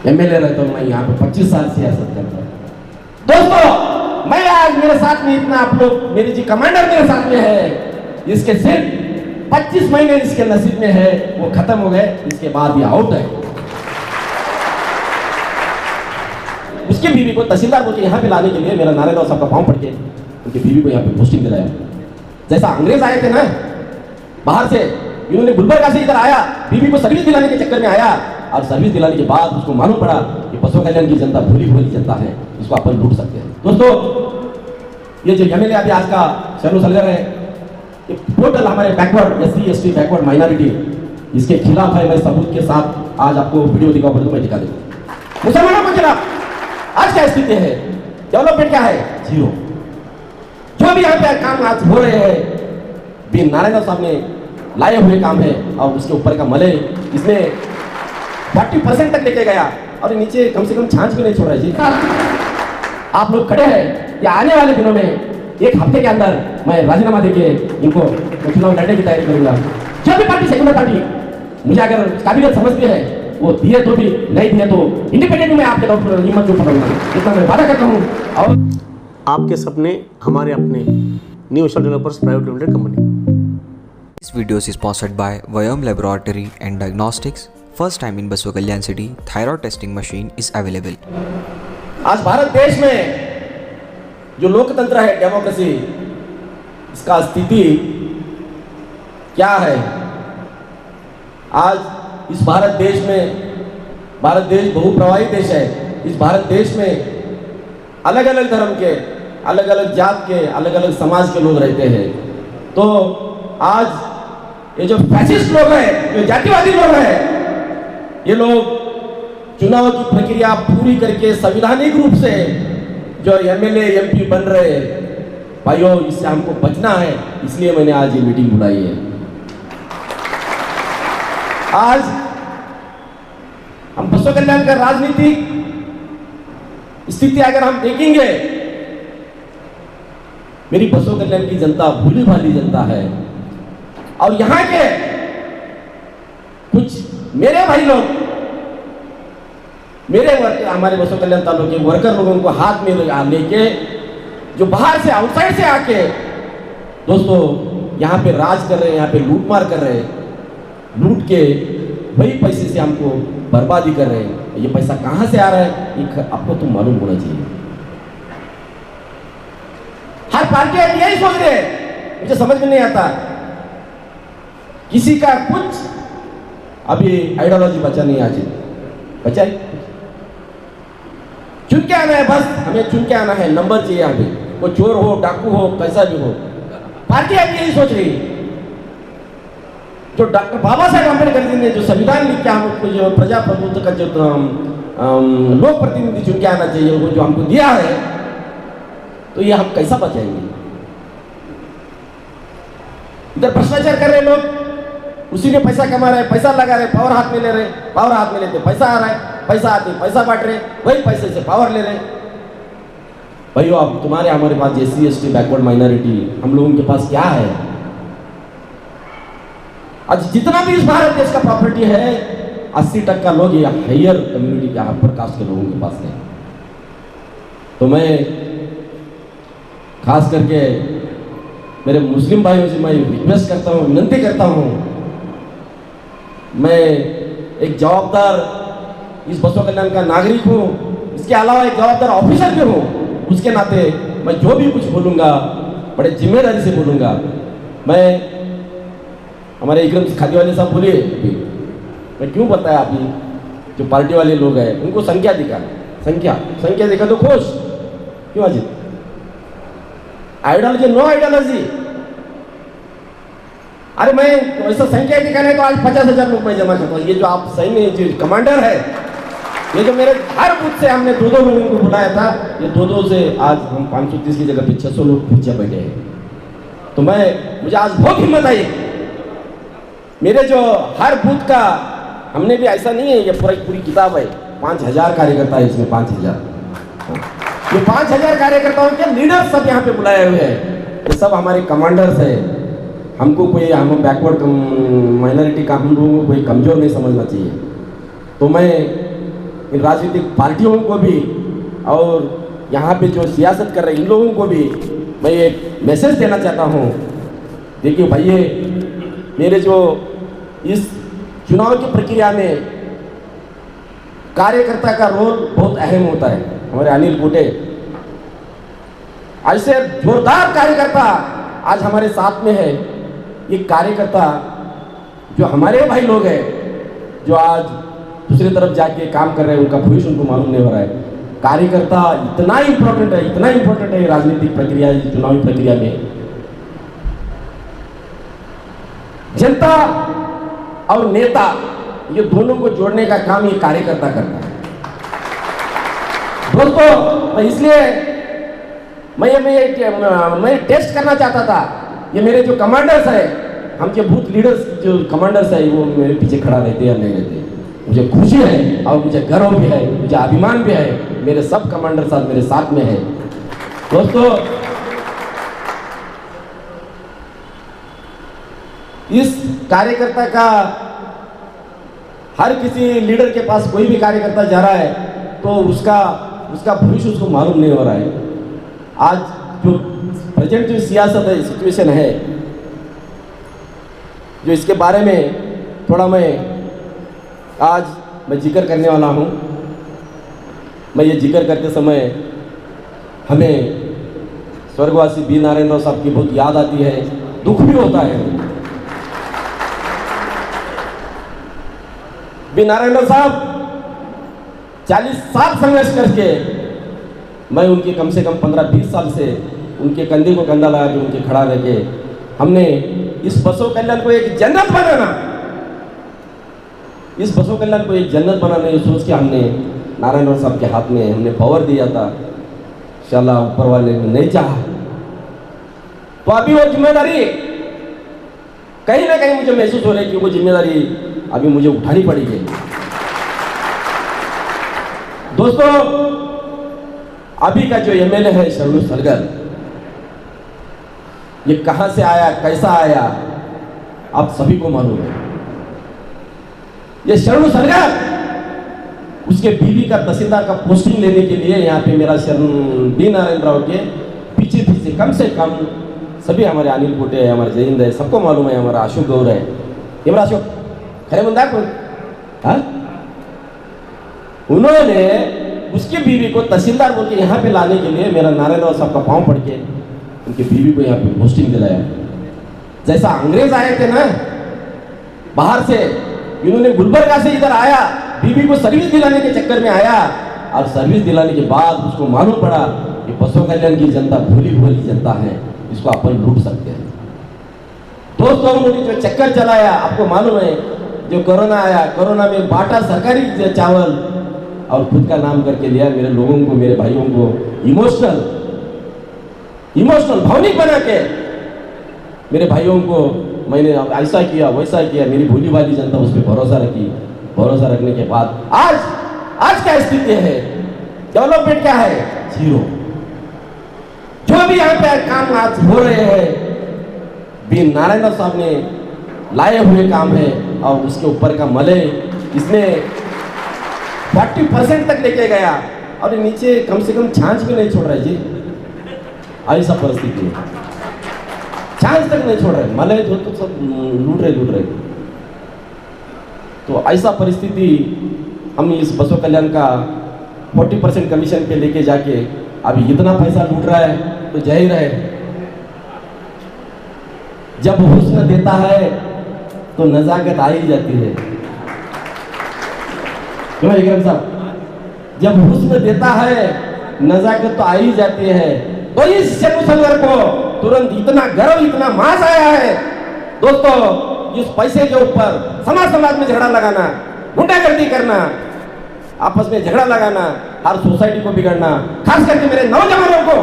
MLA रहता हूँ, मैं यहाँ पे 25 साल सियासत करता हूँ। दोस्तों, मैं आज मेरे साथ में इतना आप लोग, मेरी जी कमांडर मेरे साथ में है, इसके सिर्फ 25 महीने इसके नसीब में है, वो खत्म हो गए, इसके बाद ये आउट है। उसकी बीवी को तहसीलदार को यहाँ पे लाने के लिए मेरा नारायणराव साहब का पाँव पड़ के उनकी बीवी को यहाँ पे पोस्टिंग दिलाया। जैसा अंग्रेज आए थे ना बाहर से, इन्होंने गुलबर्गा से इधर आया, बीवी को सर्विस दिलाने के चक्कर में आया, और सर्विस दिलाने के बाद उसको मालूम पड़ा कि बसों कल्याण की जनता भोली भोली जनता है, इसको अपन लूट सकते हैं। दोस्तों, ये जो एमएलए अभी आज का शरणु सलगर है, ये टोटल हमारे backward SC ST backward minority, इसके खिलाफ है। मैं सबूत के साथ आज आपको वीडियो दिखाऊं, तो मैं दिखा दूंगा। मुसलमानों के खिलाफ आज क्या स्थिति है, डेवलपमेंट क्या है, जीरो। जो भी यहाँ पे काम आज हो रहे हैं, भी नारायण साहब ने लाए हुए काम है, और उसके ऊपर का मले इसमें 40% तक लेके गया, और नीचे कम से कम छांच भी नहीं छोड़ रहा है जी। आप लोग खड़े हैं, या आने वाले दिनों में 1 हफ्ते के अंदर मैं राजीनामा देके इनको चुनाव लड़ने की तैयारी करूंगा। जो भी पार्टी, सेकुलर पार्टी मुझे अगर काबिलियत समझती है, वो दिए तो भी, नहीं दिए तो इंडिपेंडेंट में आपके हिम्मत जो पकड़ूंगा, इतना मैं वादा करता हूँ। और आपके सपने हमारे अपने, new Asia developers private limited company. This video is sponsored by Vyom Laboratory and Diagnostics. First time in Baswa Kalyan City, thyroid testing machine is available. आज भारत देश में जो लोकतंत्र है, डेमोक्रेसी, इसका स्थिति क्या है? आज इस भारत देश में, भारत देश बहुप्रवाही देश है, इस भारत देश में अलग अलग धर्म के, अलग अलग जात के, अलग अलग समाज के लोग रहते हैं। तो आज ये जो फैसिस्ट लोग हैं, जो जातिवादी लोग हैं, ये लोग चुनाव की प्रक्रिया पूरी करके संवैधानिक रूप से जो एमएलए MP बन रहे हैं, भाइयों, इससे हमको बचना है। इसलिए मैंने आज ये मीटिंग बुलाई है। आज हम बसवा कल्याण का राजनीतिक स्थिति अगर हम देखेंगे, मेरी बसवा कल्याण की जनता भूली भाली जनता है, और यहाँ के कुछ मेरे भाई लोग, मेरे वर्कर, हमारे बसवा कल्याण तालुके के वर्कर लोगों को हाथ में लेके, जो बाहर से, आउटसाइड से आके दोस्तों यहाँ पे राज कर रहे हैं, यहाँ पे लूटमार कर रहे हैं, लूट के वही पैसे से हमको बर्बादी कर रहे हैं। ये पैसा कहाँ से आ रहा है, ये आपको तो मालूम होना चाहिए। हर पार्टी यही सोच रहे हैं, मुझे समझ में नहीं आता। किसी का कुछ अभी आइडियोलॉजी बचा नहीं, आज बचा है, चुन के आना है, बस हमें चुन के आना है, नंबर चाहिए। यहाँ पे वो चोर हो, डाकू हो, कैसा भी हो, पार्टी अभी यही सोच रही है। जो डॉक्टर बाबा साहेब अम्बेडकर जी ने जो संविधान लिख के हमको, जो प्रजाप्रभुत्व का जो लोक प्रतिनिधि चुन के आना चाहिए, वो जो हमको दिया है, तो ये हम कैसा बचाएंगे? इधर भ्रष्टाचार कर रहे लोग, उसी में पैसा कमा रहे, पैसा लगा रहे, पावर हाथ में ले रहे, पावर हाथ में लेते पैसा आ रहा है, पैसा आते पैसा बांट रहे, वही पैसे से पावर ले रहे। भाइयों, अब तुम्हारे हमारे पास SC ST बैकवर्ड माइनॉरिटी, हम लोगों के पास क्या है? आज जितना भी इस भारत देश का प्रॉपर्टी है, 80% लोग ये हायर कम्युनिटी के, अपर कास्ट के लोगों के पास है। तो मैं खास करके मेरे मुस्लिम भाइयों से मैं रिक्वेस्ट करता हूँ, विनती करता हूँ, मैं एक जवाबदार इस बसवा कल्याण का नागरिक हूँ, इसके अलावा एक जवाबदार ऑफिसर भी हूँ। उसके नाते मैं जो भी कुछ बोलूँगा, बड़े जिम्मेदारी से बोलूँगा। मैं हमारे इकरम खादी वाले साहब बोलिए, मैं क्यों बताया, अभी जो पार्टी वाले लोग हैं उनको संख्या दिखा, संख्या देखा तो खुश क्यों? Ajit ideology, no ideology. अरे मैं ऐसा संख्या दिखाने तो आज 50,000 लोग मैं जमा करता हूँ। ये जो आप सैन्य जो कमांडर है, ये जो मेरे हर बूथ से हमने 2-2 लोगों को बुलाया था, ये 2-2 से आज हम 530 की जगह पे 600 लोग पीछे बैठे हैं। तो मुझे आज बहुत हिम्मत आई। मेरे जो हर बूथ का, हमने भी ऐसा नहीं है, ये पूरी किताब है, 5000 कार्यकर्ता है इसमें, 5000। ये 5000 कार्यकर्ताओं के लीडर सब यहाँ पे बुलाए हुए हैं, ये सब हमारे कमांडर्स है। हमको कोई, हम बैकवर्ड माइनॉरिटी का, हम लोगों को कोई कमजोर नहीं समझना चाहिए। तो मैं इन राजनीतिक पार्टियों को भी और यहाँ पे जो सियासत कर रहे इन लोगों को भी मैं एक मैसेज देना चाहता हूँ। देखिए भाइये, मेरे जो इस चुनाव की प्रक्रिया में कार्यकर्ता का रोल बहुत अहम होता है। हमारे अनिल कोटे ऐसे जोरदार कार्यकर्ता आज हमारे साथ में है। ये कार्यकर्ता जो हमारे भाई लोग हैं, जो आज दूसरी तरफ जाके काम कर रहे हैं, उनका भविष्य उनको मालूम नहीं हो रहा है। कार्यकर्ता इतना इंपॉर्टेंट है, इतना इंपॉर्टेंट है राजनीतिक प्रक्रिया, चुनावी प्रक्रिया में। जनता और नेता ये दोनों को जोड़ने का काम ये कार्यकर्ता करता है। दोस्तों, इसलिए मैं टेस्ट करना चाहता था। ये मेरे जो कमांडर्स है, हम जो बूथ लीडर्स जो कमांडर्स है, वो मेरे पीछे खड़ा रहते या नहीं रहते। मुझे खुशी है और मुझे गर्व भी है, मुझे अभिमान भी है, मेरे सब कमांडर साथ मेरे साथ में है। दोस्तों, इस कार्यकर्ता का हर किसी लीडर के पास कोई भी कार्यकर्ता जा रहा है तो उसका भविष्य उसको मालूम नहीं हो रहा है। आज जो प्रेजेंट जो सियासत है, सिचुएशन है, जो इसके बारे में थोड़ा मैं जिक्र करने वाला हूँ। मैं ये जिक्र करते समय हमें स्वर्गवासी बी नारायण राव साहब की बहुत याद आती है, दुख भी होता है। बी नारायण राव साहब 40 साल संघर्ष करके, मैं उनके कम से कम 15-20 साल से उनके कंधे को कंधा लगा के उनके खड़ा रह के हमने इस बसव कल्याण को एक जन्नत बनाना, इस बसव कल्याण को एक जन्नत बनाना, ये सोच के हमने नारायण राव साहब के हाथ में हमने पावर दिया था। इंशाल्लाह ऊपर वाले ने नहीं चाहा तो अभी वो जिम्मेदारी कहीं ना कहीं मुझे महसूस हो रहा है कि वो जिम्मेदारी अभी मुझे उठानी पड़ेगी। दोस्तों, अभी का जो एमएलए है शरणु सलगर, ये कहां से आया, कैसा आया, आप सभी को मालूम है। ये शरणु सलगर उसके बीवी का तहसीलदार का पोस्टिंग लेने के लिए यहाँ पे मेरा शरण बी नारायण राव के पीछे कम से कम सभी हमारे अनिल कोटे है, हमारे जयिंद है, सबको मालूम है, हमारा अशोक गौर है, ये मेरा अशोक खरे बंदा कोई, हाँ? उन्होंने उसकी बीवी को तहसीलदार बोल के यहाँ पे लाने के लिए मेरा नारायण राव साहब का पांव पड़ के उनकी बीवी को यहाँ पे पोस्टिंग दिलाया। जैसा अंग्रेज आए थे ना बाहर से, इन्होंने गुलबर्गा से इधर आया, बीवी को सर्विस दिलाने के चक्कर में आया, और सर्विस दिलाने के बाद उसको मालूम पड़ा कि बसव कल्याण की जनता भोली भोली जनता है, इसको अपन लूट सकते हैं। दोस्तों, उन्होंने जो चक्कर चलाया, आपको मालूम है, जो कोरोना आया, कोरोना में बांटा सरकारी चावल और खुद का नाम करके लिया, मेरे लोगों को, मेरे भाइयों को इमोशनल भावनिक बना के मेरे भाइयों को मैंने ऐसा किया वैसा किया, मेरी भोली वाली जनता उस पर भरोसा रखी। भरोसा रखने के बाद आज क्या स्थिति है, डेवलपमेंट क्या है, जीरो। जो भी यहाँ पे काम आज हो रहे हैं, बी नारायण राव साहब ने लाए हुए काम है, और उसके ऊपर का मले इसने 40% तक लेके गया, और नीचे कम से कम छाछ भी नहीं छोड़ रहा है जी। ऐसा परिस्थिति है, छाछ तक नहीं छोड़ रहे, मले जो तो सब लूट रहे। तो ऐसा परिस्थिति हम इस बसव कल्याण का 40% कमीशन पे लेके जाके अभी इतना पैसा लूट रहा है, तो जाहिर है जब हुस्न देता है तो नजाकत आ ही जाती है। क्यों इकराम साहब, जब हुस्न देता है नजाकत तो आ ही जाती है। तो इस शरणु सलगर को तुरंत इतना गर्व, इतना मास आया है। दोस्तों, इस पैसे के ऊपर समाज में झगड़ा लगाना, गुंडागर्दी करना, आपस में झगड़ा लगाना, हर सोसाइटी को बिगड़ना, खास करके मेरे नौजवानों को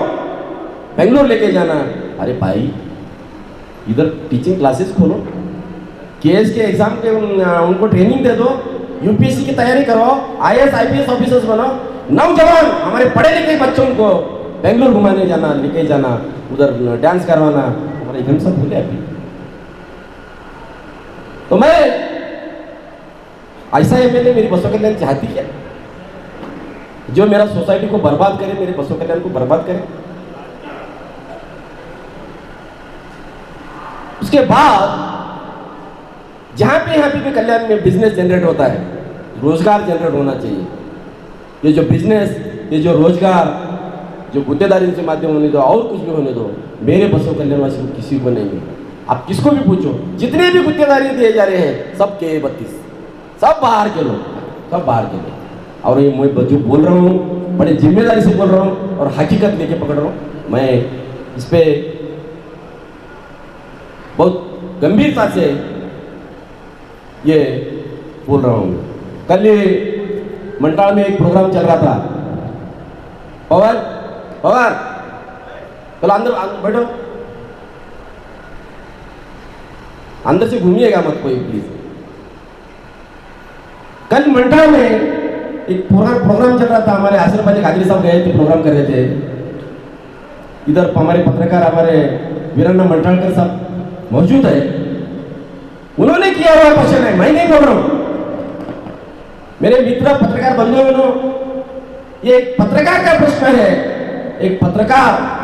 बेंगलोर लेके जाना। अरे भाई, इधर टीचिंग क्लासेस खोलो, केएस के एग्जाम के उनको ट्रेनिंग दे दो, यूपीएससी की तैयारी करवाओ, आईएएस आईपीएस ऑफिसर्स बनाओ। नौजवान हमारे पढ़े लिखे बच्चों को बेंगलोर घुमाने जाना, लेके जाना, उधर डांस करवाना, हमारे एकदम सब भूले अभी। तो मैं ऐसा एमएलए मेरी बसव कल्याण चाहती है, जो मेरा सोसाइटी को बर्बाद करे, मेरे बसों कल्याण को बर्बाद करे। उसके बाद जहां पे यहाँ पे भी कल्याण में बिजनेस जनरेट होता है, रोजगार जनरेट होना चाहिए। ये जो बिजनेस, ये जो रोजगार, जो गुत्तेदारी से माध्यम होने दो और कुछ भी होने दो, मेरे बसों कल्याणवासी को किसी को नहीं मिलेगा। आप किसको भी पूछो, जितने भी गुत्तेदारी दिए जा रहे हैं सब के 32, सब बाहर के लोग, सब बाहर के लोग। और ये मैं जो बोल रहा हूँ बड़े जिम्मेदारी से बोल रहा हूँ और हकीकत लेके पकड़ रहा हूँ। मैं इस पे बहुत गंभीरता से ये बोल रहा हूँ। कल ये मंडाल में एक प्रोग्राम चल रहा था। पवन पवन चलो अंदर बैठो, अंदर से घूमिएगा मत कोई प्लीज। कल मंडाल में एक प्रोग्राम चल रहा था। हमारे आसिफ अली कादरी साहब गए थे, प्रोग्राम कर रहे थे। इधर हमारे पत्रकार हमारे वीरन्ना मंडालकर साहब मौजूद है। उन्होंने किया हुआ क्वेश्चन है, मैं नहीं बोल रहा हूं। मेरे मित्र पत्रकार बंधुओं, ये एक पत्रकार का प्रश्न है। एक पत्रकार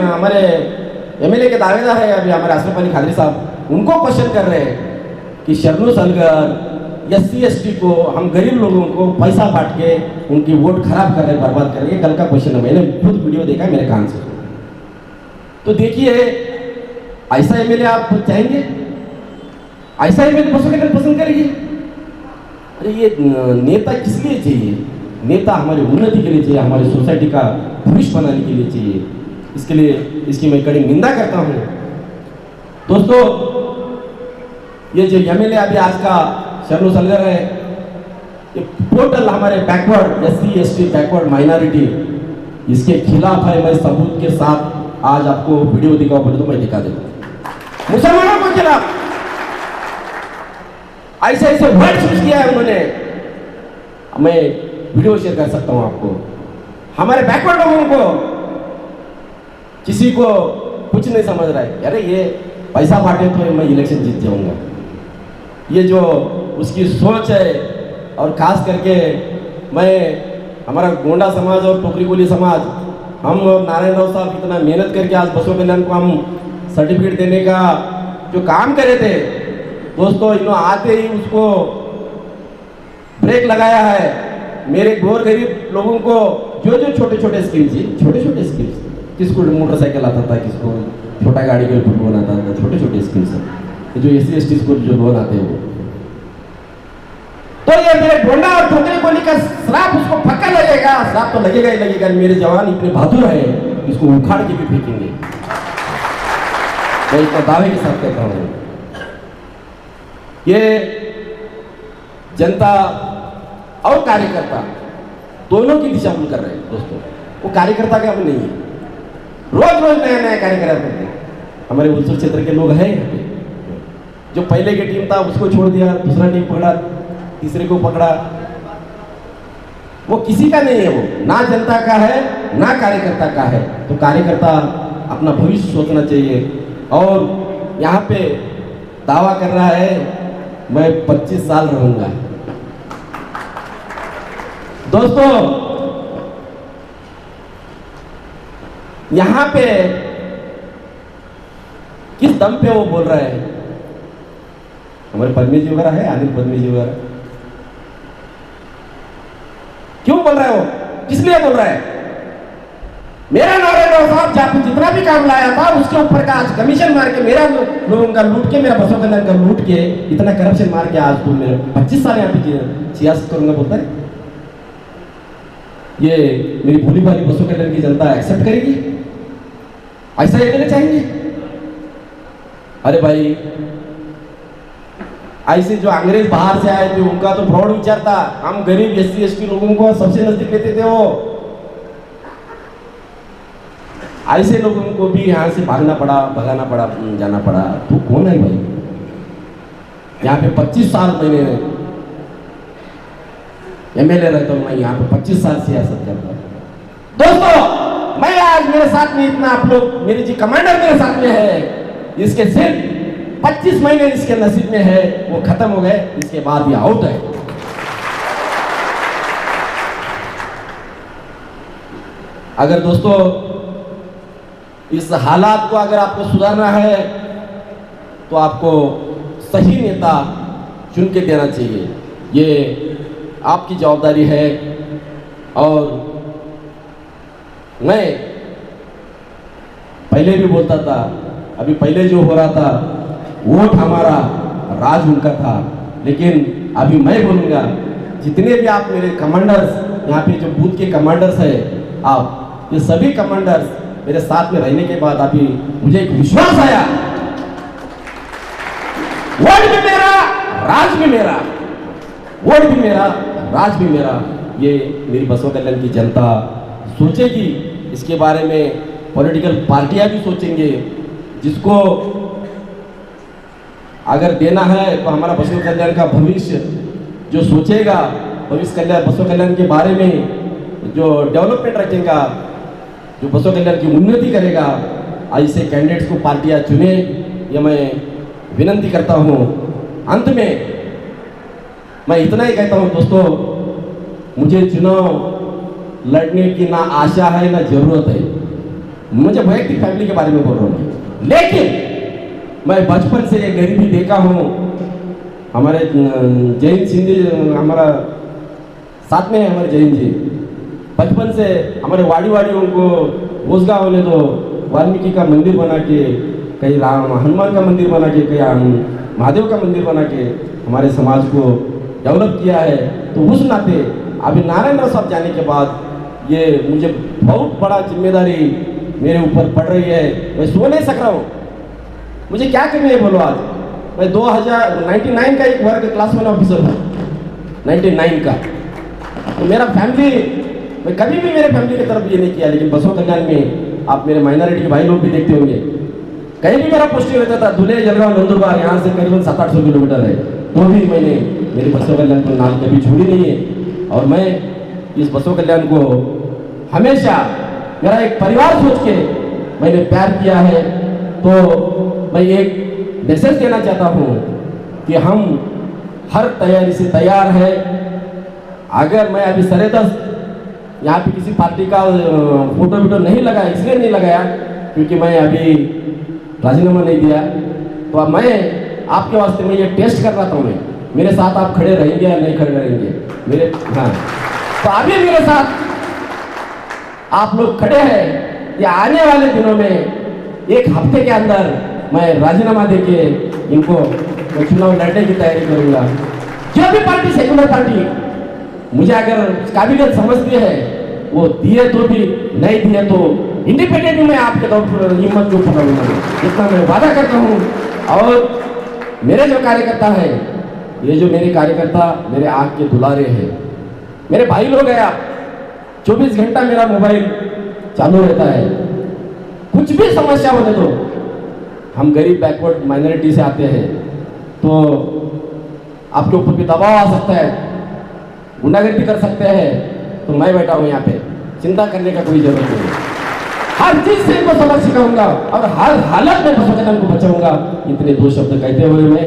हमारे एमएलए के दावेदार है अभी हमारे आसिफ अली कादरी साहब, उनको क्वेश्चन कर रहे हैं कि शरणु सलगर SC ST को, हम गरीब लोगों को पैसा बांट के उनकी वोट खराब कर रहे, बर्बाद कर रहे। कल का क्वेश्चन है, मैंने खुद वीडियो देखा मेरे कान से। तो देखिए, ऐसा एमएलए आप चाहेंगे? ऐसा एमएलए बसों के पसंद करेंगे? अरे ये नेता किस लिए चाहिए? नेता हमारी उन्नति के लिए चाहिए, हमारी सोसाइटी का भविष्य बनाने के लिए चाहिए। इसके लिए इसकी मैं कड़ी निंदा करता हूँ। दोस्तों, ये जो एमएलए अभी आज का शरणु सलगर है, ये टोटल हमारे backward SC ST backward minority, इसके खिलाफ है। मैं सबूत के साथ आज आपको वीडियो दिखाओ बोले तो मैं दिखा देता हूँ। मुसलमानों के खिलाफ ऐसे ऐसे वर्ड यूज किया है उन्होंने, मैं वीडियो शेयर कर सकता हूं आपको। हमारे बैकवर्ड लोगों को, किसी को कुछ नहीं समझ रहा है, अरे ये पैसा बांटे तो मैं इलेक्शन जीत जाऊंगा। ये जो उसकी सोच है, और खास करके मैं हमारा गोंडा समाज और टोकरी कोली समाज, हम नारायण राव साहब इतना मेहनत करके आज बसों कल्याण को हम सर्टिफिकेट देने का जो काम करे थे, दोस्तों इन्होंने आते ही उसको ब्रेक लगाया है। मेरे गौर गरीब लोगों को जो जो छोटे छोटे स्कीम्स, छोटे छोटे स्कीम्स, किसको मोटरसाइकिल आता था, किसको छोटा गाड़ी के ऊपर लोन आता था, छोटे छोटे स्कीम्स है जो SC ST को जो लोन आते हैं वो। तो ये मेरे गोंडा और टोकरी कोली का श्राप उसको पक्का लगेगा, श्राप तो लगेगा ही लगेगा। मेरे जवान इतने बहादुर है, इसको उखाड़ के भी फेंकेंगे, मैं इतना दावे के साथ कहता हूँ। ये जनता और कार्यकर्ता दोनों की दिशा भूल कर रहे हैं दोस्तों। वो कार्यकर्ता का भी नहीं है, रोज रोज नया नया कार्यकर्ता करते हैं। हमारे उस क्षेत्र के लोग हैं यहाँ पे, जो पहले की टीम था उसको छोड़ दिया, दूसरा टीम पकड़ा, तीसरे को पकड़ा। वो किसी का नहीं है, वो ना जनता का है ना कार्यकर्ता का है। तो कार्यकर्ता अपना भविष्य सोचना चाहिए। और यहाँ पे दावा कर रहा है मैं 25 साल रहूंगा। दोस्तों, यहां पे किस दम पे वो बोल रहा है? हमारे पद्मी जी वगैरह है, अनिल पद्मी जी वगैरह, क्यों बोल रहा है वो? किस लिए बोल रहा है? मेरा नारायण राव साहब जब जितना भी काम लाया था उसके ऊपर का आज कमीशन मार के, मेरा लोगों का लूट के, मेरा बसों कल्याण का लूट के, इतना करप्शन मार के आज तुम मेरे 25 साल यहाँ पे सियासत करूंगा बोलता है। ये मेरी भोली भाली बसों कल्याण की जनता एक्सेप्ट करेगी? ऐसा ये देना चाहेंगे? अरे भाई, ऐसे जो अंग्रेज बाहर से आए थे उनका तो फ्रॉड विचार था। हम गरीब SC ST लोगों को सबसे नजदीक लेते थे। वो ऐसे लोगों को भी यहाँ से भागना पड़ा, भगाना पड़ा, जाना पड़ा। तो कौन है भाई? यहाँ पे 25 साल मैंने MLA रहता हूँ, मैं यहाँ पे 25 साल सियासत करता हूँ। दोस्तों, मैं आज मेरे साथ में इतना, आप लोग, मेरे जी कमांडर मेरे साथ में है, इसके सिर्फ 25 महीने इसके नसीब में है, वो खत्म हो गए, इसके बाद ये आउट है। अगर दोस्तों इस हालात को अगर आपको सुधारना है तो आपको सही नेता चुन के देना चाहिए, ये आपकी जवाबदारी है। और मैं पहले भी बोलता था, अभी पहले जो हो रहा था वोट हमारा राज उनका था, लेकिन अभी मैं बोलूँगा जितने भी आप मेरे कमांडर्स यहाँ पे जो बूथ के कमांडर्स है, आप ये सभी कमांडर्स मेरे साथ में रहने के बाद अभी मुझे एक विश्वास आया, वोट भी मेरा राज भी मेरा, वोट भी मेरा राज भी मेरा। ये मेरी बसवा कल्याण की जनता सोचेगी, इसके बारे में पॉलिटिकल पार्टियां भी सोचेंगे। जिसको अगर देना है तो हमारा बसवा कल्याण का भविष्य जो सोचेगा, भविष्य कल्याण बसवा कल्याण के बारे में जो डेवलपमेंट रखेगा, जो बसवा कल्याण की उन्नति करेगा, ऐसे कैंडिडेट्स को पार्टियां चुने, ये मैं विनंती करता हूँ। अंत में मैं इतना ही कहता हूँ दोस्तों, मुझे चुनाव लड़ने की ना आशा है ना जरूरत है। मुझे वैयक्तिक फैमिली के बारे में बोल रहा हूँ, लेकिन मैं बचपन से ये गरीबी देखा हूँ। हमारे जैन सिंधी हमारा साथ में है, हमारे जैन जी बचपन से हमारे वाड़ियों को रोजगार होने तो वाल्मीकि का मंदिर बना के, कहीं राम हनुमान का मंदिर बना के, कहीं महादेव का मंदिर बना के हमारे समाज को डेवलप किया है। तो उस नाते अभी नारायण राव साहब जाने के बाद ये मुझे बहुत बड़ा जिम्मेदारी मेरे ऊपर पड़ रही है। मैं सो नहीं सक रहा हूँ, मुझे क्या करना है बोलो। आज मैं 2099 का एक वर्ग क्लास वन ऑफिसर हूँ, 99 का। तो मेरा फैमिली, मैं कभी भी मेरे फैमिली की तरफ ये नहीं किया, लेकिन बसवा कल्याण में आप मेरे माइनॉरिटी के भाई लोग भी देखते होंगे, कहीं भी मेरा पोस्टिंग रहता था, धुले जलगांव नंदुरबार, यहाँ से करीबन 700-800 किलोमीटर है, तो भी मैंने मेरी बसवा कल्याण पर नाल कभी छोड़ी नहीं है। और मैं इस बसवा कल्याण को हमेशा मेरा एक परिवार सोच के मैंने प्यार किया है। तो मैं एक मैसेज देना चाहता हूँ कि हम हर तैयारी से तैयार है। अगर मैं अभी सरेदस्त यहाँ पे किसी पार्टी का फोटो वीटो नहीं लगाया, इसलिए नहीं लगाया क्योंकि मैं अभी राजीनामा नहीं दिया। तो अब मैं आपके वास्ते में ये टेस्ट कर रहा था, मैं मेरे साथ आप खड़े रहेंगे या नहीं खड़े रहेंगे मेरे। हाँ, तो अभी मेरे साथ आप लोग खड़े हैं या आने वाले दिनों में एक हफ्ते के अंदर मैं राजीनामा देके इनको मैं चुनाव लड़ने की तैयारी करूंगा। जो भी पार्टी, सेकुलर पार्टी मुझे अगर काबिलियत समझती है वो दिए तो भी, नहीं दिए तो इंडिपेंडेंटली मैं आपके हिम्मत के ऊपर रहूंगा, इतना मैं वादा करता हूँ। और मेरे जो कार्यकर्ता है, ये जो मेरे कार्यकर्ता मेरे आँख के दुलारे हैं, मेरे भाई लोग हैं। आप 24 घंटा मेरा मोबाइल चालू रहता है, कुछ भी समस्या होने दो। हम गरीब बैकवर्ड माइनॉरिटी से आते हैं तो आपके ऊपर भी दबाव आ सकता है, गुंडागर्दी कर सकते हैं, तो मैं बैठा हूँ यहाँ पे, चिंता करने का कोई जरूरत नहीं। हर चीज से इनको सबक सिखाऊंगा और हर हालत में बसवा कल्याण को बचाऊंगा। इतने 2 शब्द कहते हुए मैं